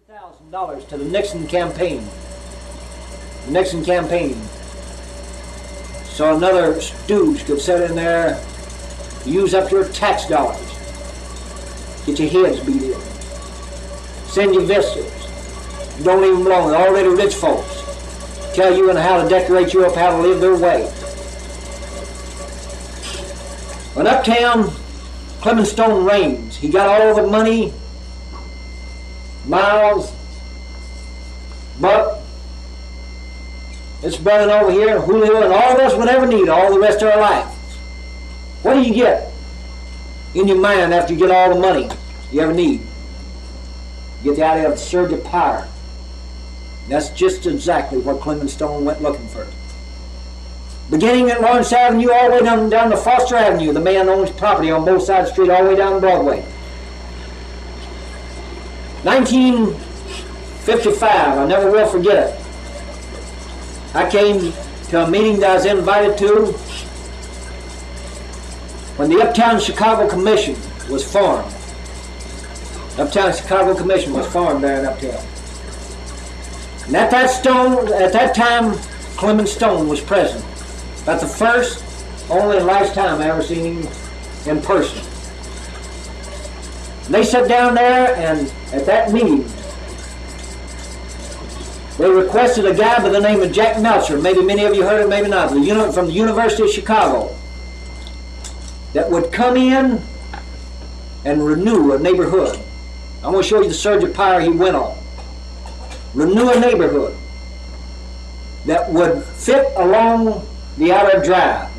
$50,000 to the Nixon campaign. The Nixon campaign. So another stooge could sit in there, use up your tax dollars, get your heads beat in, send you visitors, don't even belong, already rich folks, tell you and how to decorate you up, how to live their way. When uptown Clement Stone reigns, he got all the money, Miles, Buck, this brother over here, Julio, and all of us would ever need all the rest of our life. What do you get in your mind after you get all the money you ever need? You get the idea of the surge of power. That's just exactly what Clement Stone went looking for. Beginning at Lawrence Avenue, all the way down to Foster Avenue, the man owns property on both sides of the street, all the way down Broadway. 1955, I never will forget it. I came to a meeting that I was invited to when the Uptown Chicago Commission was formed. Uptown Chicago Commission was formed there in Uptown. And at that time, Clement Stone was president. That's the first, only and last time I ever seen him in person. And they sat down there, and at that meeting, they requested a guy by the name of Jack Meltzer, maybe many of you heard of him, maybe not, from the University of Chicago, that would come in and renew a neighborhood. I'm going to show you the surge of power he went on. Renew a neighborhood that would fit along the outer drive.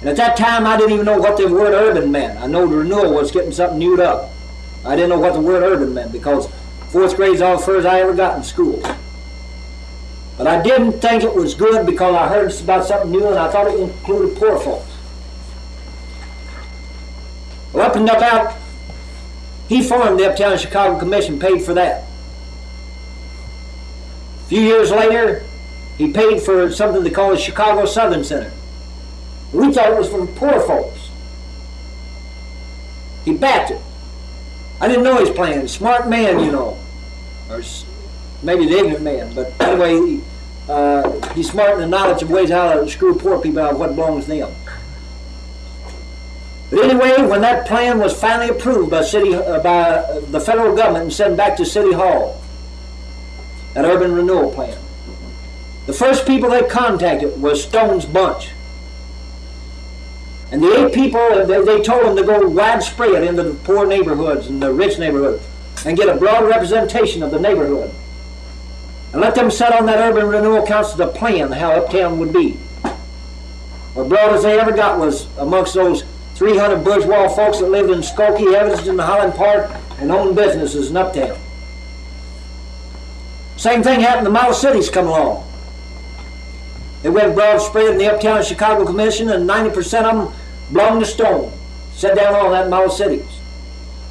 And at that time, I didn't even know what the word urban meant. I know the renewal was getting something newed up. I didn't know what the word urban meant because fourth grade is all the furthest I ever got in school. But I didn't think it was good because I heard about something new and I thought it included poor folks. Well, up and about, he formed the Uptown Chicago Commission, paid for that. A few years later, he paid for something they call the Chicago Southern Center. We thought it was for poor folks. He backed it. I didn't know his plan. Smart man, you know. Or maybe the ignorant man. But anyway, he's smart in the knowledge of ways how to screw poor people out of what belongs to them. But anyway, when that plan was finally approved by the federal government and sent back to City Hall, that urban renewal plan, the first people they contacted was Stone's bunch. And the 8 people, they told them to go widespread into the poor neighborhoods and the rich neighborhoods and get a broad representation of the neighborhood. And let them set on that urban renewal council to plan how Uptown would be. What broad as they ever got was amongst those 300 bourgeois folks that lived in Skokie, Evanston, Highland Park, and owned businesses in Uptown. Same thing happened to Model Cities come along. They went broad spread in the Uptown Chicago Commission, and 90% of them belonged to Stone. Sat down on that Model Cities.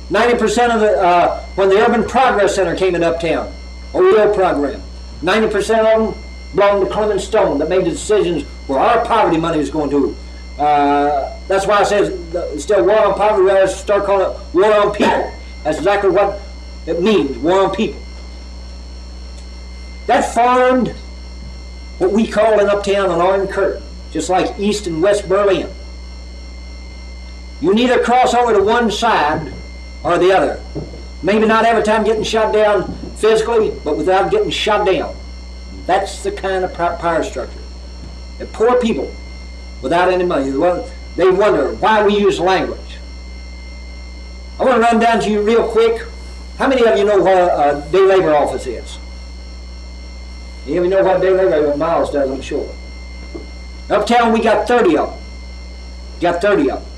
90% of the, when the Urban Progress Center came in Uptown, OEO program, 90% of them belonged to Clement Stone that made the decisions where our poverty money was going to. That's why I say it's still war on poverty, we ought to start calling it war on people. That's exactly what it means, war on people. That formed what we call in Uptown an Iron Curtain, just like East and West Berlin. You neither cross over to one side or the other. Maybe not every time getting shot down physically, but without getting shot down. That's the kind of power structure. The poor people, without any money, they wonder why we use language. I want to run down to you real quick. How many of you know what a day labor office is? You even know what day labor Miles does, I'm sure. Uptown, we got 30 of them. Got 30 of them.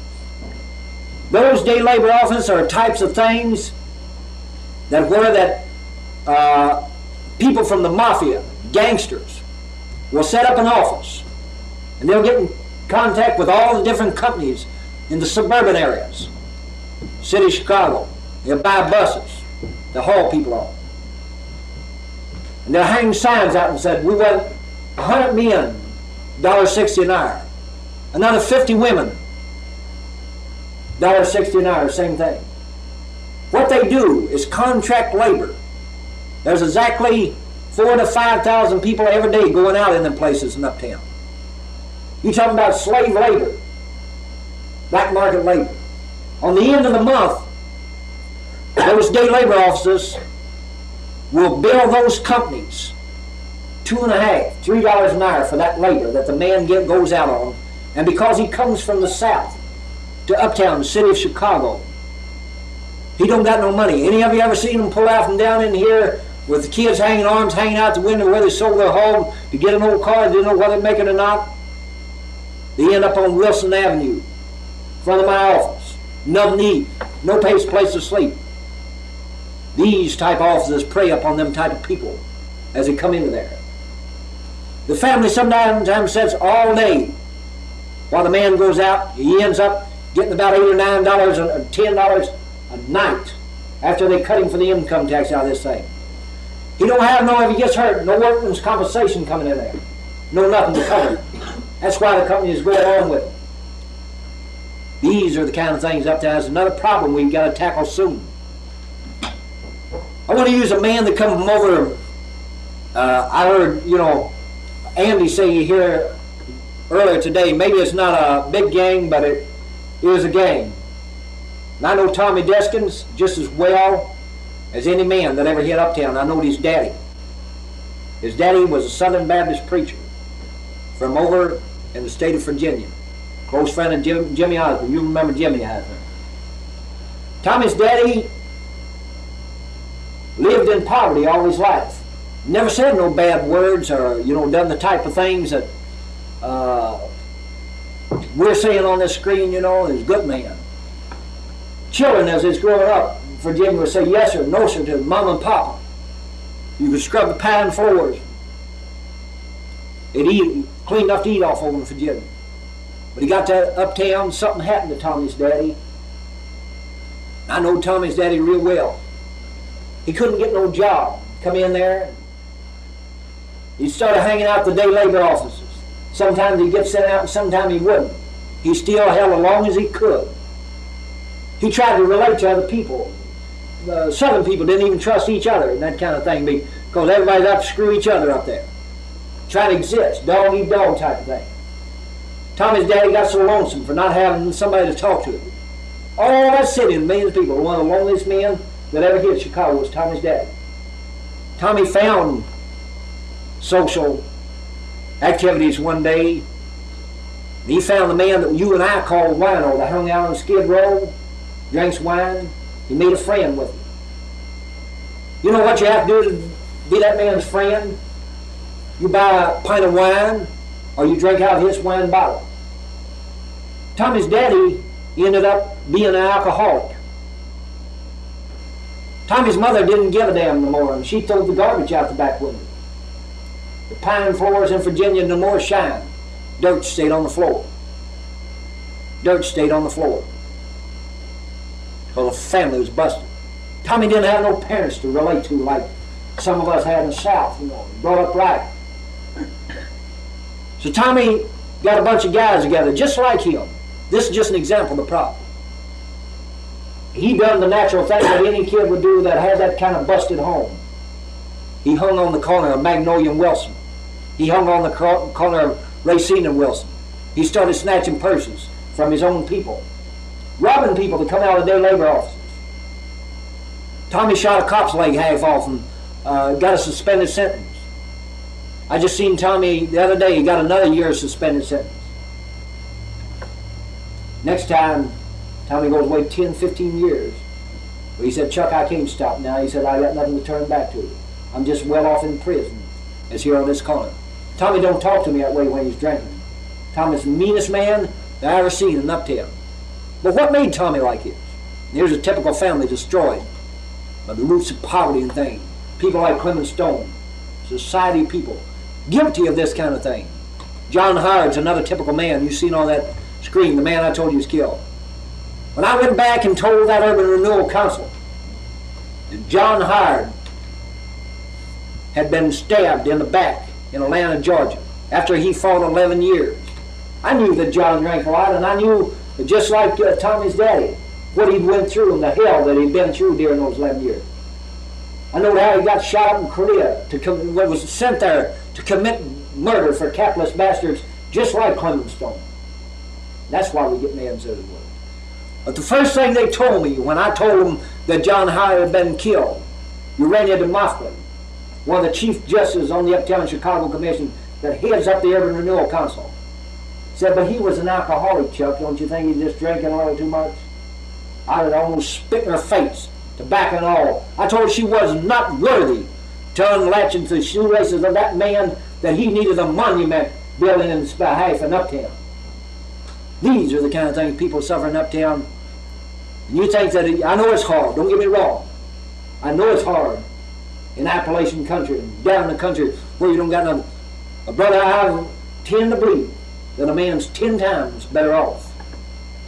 Those day labor offices are types of things that people from the mafia, gangsters, will set up an office, and they'll get in contact with all the different companies in the suburban areas, city of Chicago. They'll buy buses to haul people on. And they'll hang signs out and said, we want 100 men, $1.60 an hour. Another 50 women, $1.60 an hour, same thing. What they they do is contract labor. There's exactly 4,000 to 5,000 people every day going out in them places in uptown. You're talking about slave labor, black market labor. On the end of the month, those day labor officers will bill those companies $2.50, $3 an hour for that labor that the man goes out on. And because he comes from the South to uptown, the city of Chicago, he don't got no money. Any of you ever seen him pull out from down in here with the kids hanging arms hanging out the window where they sold their home to get an old car, they didn't know whether they'd make it or not? They end up on Wilson Avenue, in front of my office. Nothing to eat, no place to sleep. These type of officers prey upon them type of people as they come into there. The family sometimes sits all day while the man goes out. He ends up getting about $8 or $9 or $10 a night after they cut him for the income tax out of this thing. He don't have if he gets hurt, no workman's compensation coming in there. No nothing to cover it. That's why the company is going on with it. These are the kind of things up there. That's another problem we've got to tackle soon. I want to use a man that come from over, I heard, Andy say here earlier today, maybe it's not a big gang, but it is a gang. And I know Tommy Deskins just as well as any man that ever hit uptown. I know his daddy. His daddy was a Southern Baptist preacher from over in the state of Virginia. Close friend of Jimmy Osborne. You remember Jimmy Osborne. Tommy's daddy lived in poverty all his life. Never said no bad words or, done the type of things that we're saying on this screen, is a good man. Children, as it's growing up, Virginia would say yes or no sir to mom and papa. You could scrub the pine floors. They'd eat clean enough to eat off over in Virginia. But he got to uptown, something happened to Tommy's daddy. I know Tommy's daddy real well. He couldn't get no job. Come in there. He started hanging out the day labor offices. Sometimes he'd get sent out and sometimes he wouldn't. He still held as long as he could. He tried to relate to other people. Southern people didn't even trust each other and that kind of thing because everybody's out to screw each other up there. Try to exist, dog eat dog type of thing. Tommy's daddy got so lonesome for not having somebody to talk to. All that city and millions of people, one of the loneliest men that ever hit Chicago was Tommy's daddy. Tommy found social activities one day. And he found the man that you and I call wino that hung out on Skid Row, drinks wine. He made a friend with him. You know what you have to do to be that man's friend? You buy a pint of wine or you drink out of his wine bottle. Tommy's daddy ended up being an alcoholic. Tommy's mother didn't give a damn no more, and she threw the garbage out the back window. The pine floors in Virginia no more shine. Dirt stayed on the floor. Dirt stayed on the floor. Because the family was busted. Tommy didn't have no parents to relate to like some of us had in the South, brought up right. So Tommy got a bunch of guys together just like him. This is just an example of the problem. He done the natural thing that any kid would do that had that kind of busted home. He hung on the corner of Magnolia and Wilson. He hung on the corner of Racine and Wilson. He started snatching purses from his own people, robbing people to come out of day labor offices. Tommy shot a cop's leg half off and got a suspended sentence. I just seen Tommy the other day, he got another year's suspended sentence. Next time, Tommy goes away 10, 15 years. But he said, Chuck, I can't stop now. He said, I got nothing to turn back to. I'm just well off in prison, as here on this corner. Tommy don't talk to me that way when he's drinking. Tommy's the meanest man that I ever seen in Uptown. But what made Tommy like this? Here's a typical family destroyed by the roots of poverty and things. People like Clement Stone, society people, guilty of this kind of thing. John Howard's another typical man. You've seen on that screen, the man I told you was killed. When I went back and told that Urban Renewal Council that John Howard had been stabbed in the back in Atlanta, Georgia, after he fought 11 years, I knew that John drank a lot, and I knew that just like Tommy's daddy, what he went through and the hell that he'd been through during those 11 years. I know how he got shot up in Korea, was sent there to commit murder for capitalist bastards just like Clement Stone. That's why we get mad and says it was. But the first thing they told me when I told them that John Hyatt had been killed, Urania DeMofflin, one of the chief justices on the Uptown Chicago Commission that heads up the Urban Renewal Council, said, but he was an alcoholic, Chuck. Don't you think he just drank a little too much? I would almost spit in her face, tobacco and all. I told her she was not worthy to unlatch into the shoelaces of that man, that he needed a monument built in his behalf in Uptown. These are the kind of things people suffer in Uptown. And you think that, I know it's hard, don't get me wrong. I know it's hard in Appalachian country, and down in the country where you don't got nothing. But brother, I tend to believe that a man's 10 times better off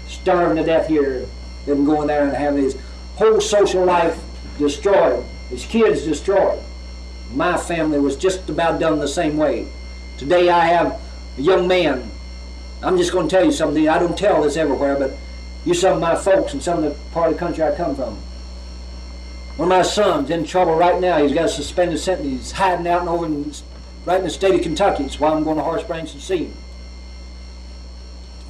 starving to death here than going there and having his whole social life destroyed, his kids destroyed. My family was just about done the same way. Today I have a young man. I'm just going to tell you something. I don't tell this everywhere, but you some of my folks and some of the part of the country I come from. One of my sons in trouble right now. He's got a suspended sentence. He's hiding out right in the state of Kentucky. That's why I'm going to Horse Branch to see him.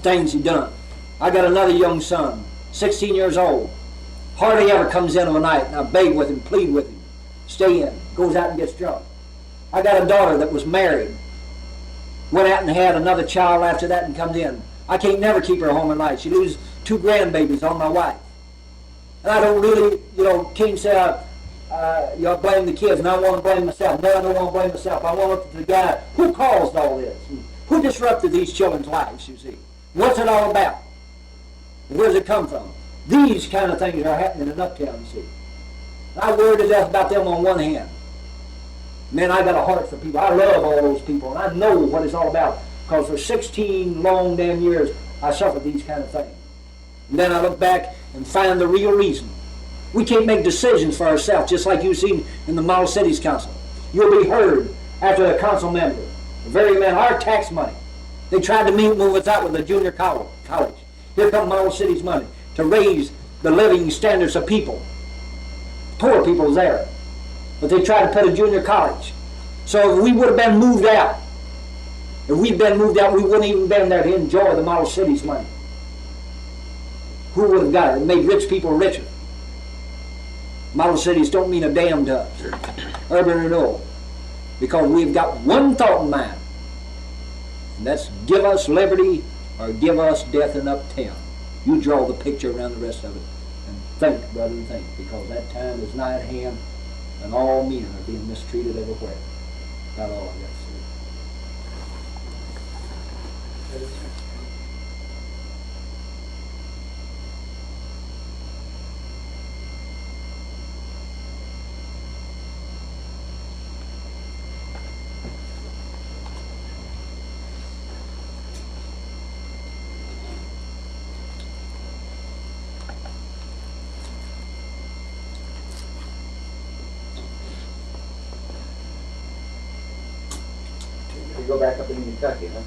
Things he done. I got another young son, 16 years old. Hardly ever comes in of a night, and I beg with him, plead with him. Stay in. Goes out and gets drunk. I got a daughter that was married. Went out and had another child after that and comes in. I can't never keep her home at night. She loses 2 grandbabies on my wife. And I don't really, can't say I blame the kids, and I want to blame myself. No, I don't want to blame myself. I want to look at the guy who caused all this. Who disrupted these children's lives, you see. What's it all about? Where does it come from? These kind of things are happening in Uptown, you see. I worry to death about them on one hand. Man, I got a heart for people. I love all those people, and I know what it's all about. Because for 16 long damn years, I suffered these kind of things. And then I look back and find the real reason. We can't make decisions for ourselves, just like you've seen in the Model Cities Council. You'll be heard after the council member, the very man, our tax money. They tried to move us out with the junior college. Here come Model Cities money to raise the living standards of people. Poor people's there. But they tried to put a junior college. So if we would have been moved out, we wouldn't even been there to enjoy the Model Cities money. Who would have got it? It made rich people richer. Model Cities don't mean a damn to us. Urban renewal. Because we've got one thought in mind. And that's give us liberty or give us death in Uptown. You draw the picture around the rest of it. And think, brother, and think. Because that time is nigh at hand. And all men are being mistreated everywhere. Not all I got to say. Go back up in Kentucky, huh?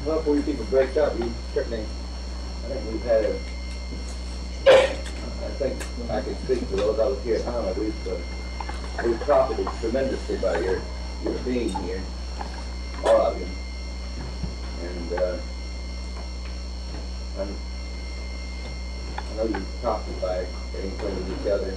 Well, before you people break up, you certainly, I think we've had I think I can speak for those of us here at home, we've profited tremendously by your being here, all of you. And I know you've profited by getting in front of each other.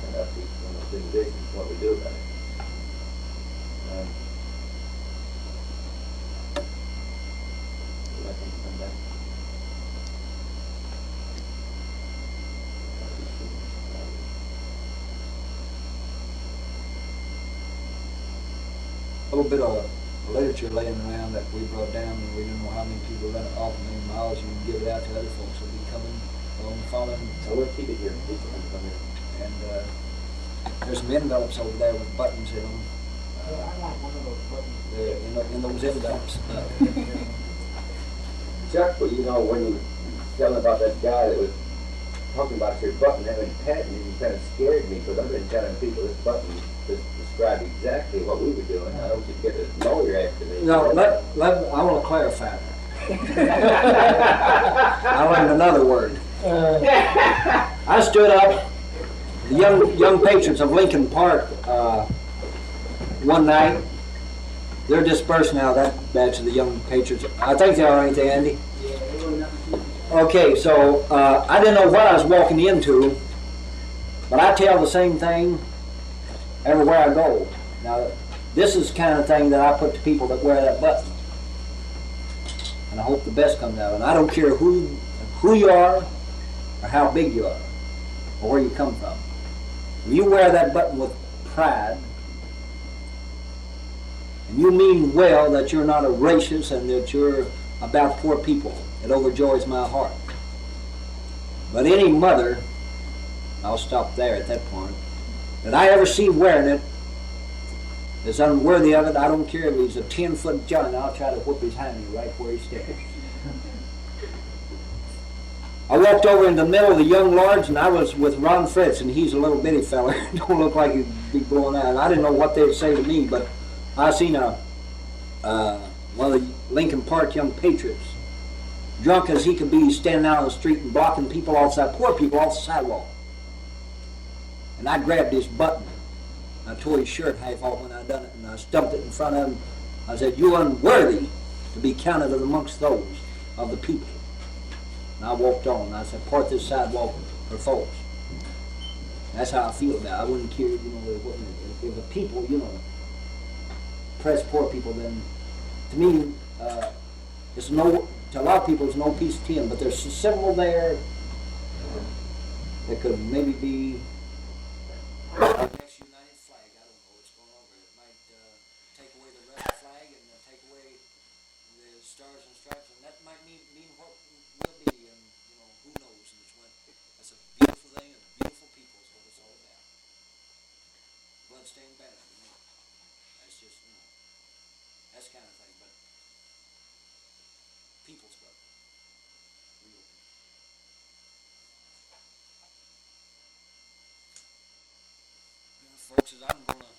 And that's one of the big visions, what we do about it. Let them come back. A little bit of literature laying around that we brought down, and we didn't know how many people run it off a million miles. You can give it out to other folks who'll be coming along following. So we'll keep it here. People can come in. And there's some envelopes over there with buttons in them. I want one of those buttons. In those envelopes. Chuck, well, when telling about that guy that was talking about your button having patent, and you kind of scared me because I've been telling people this button described exactly what we were doing. I don't want you to get a lawyer after me. No, I want to clarify that. I learned another word. I stood up, the young patrons of Lincoln Park, one night. They're dispersed now, that batch of the young patrons. I think they are, ain't they, Andy? Okay, so I didn't know what I was walking into, but I tell the same thing everywhere I go. Now, this is the kind of thing that I put to people that wear that button. And I hope the best comes out. And I don't care who you are, or how big you are, or where you come from. If you wear that button with pride, and you mean well that you're not a racist and that you're about poor people, it overjoys my heart. But any mother, I'll stop there at that point, that I ever see wearing it is unworthy of it. I don't care if he's a 10-foot giant, I'll try to whip his hiney right where he stands. I walked over in the middle of the young lords, and I was with Ron Fritz, and he's a little bitty fella. Don't look like he'd be blowing out. And I didn't know what they'd say to me, but I seen one of the Lincoln Park young patriots, drunk as he could be, standing out on the street and blocking people outside, poor people off the sidewalk. And I grabbed his button. I tore his shirt half off when I done it, and I stumped it in front of him. I said, "You're unworthy to be counted amongst those of the people." And I walked on, and I said, "Part this sidewalk for folks." That's how I feel about it. I wouldn't care, if the people, oppress poor people, then to me, it's no, to a lot of people, it's no piece of tin, but there's a symbol there that could maybe be our next united flag. I don't know what's going on, but it might take away the red flag and take away the stars and stripes, and that might mean what will be, and who knows. And that's a beautiful thing, and a beautiful people is what it's all about. Bloodstained banner, that's just that's the kind of thing, but people's blood, real people. Folks, as I'm going to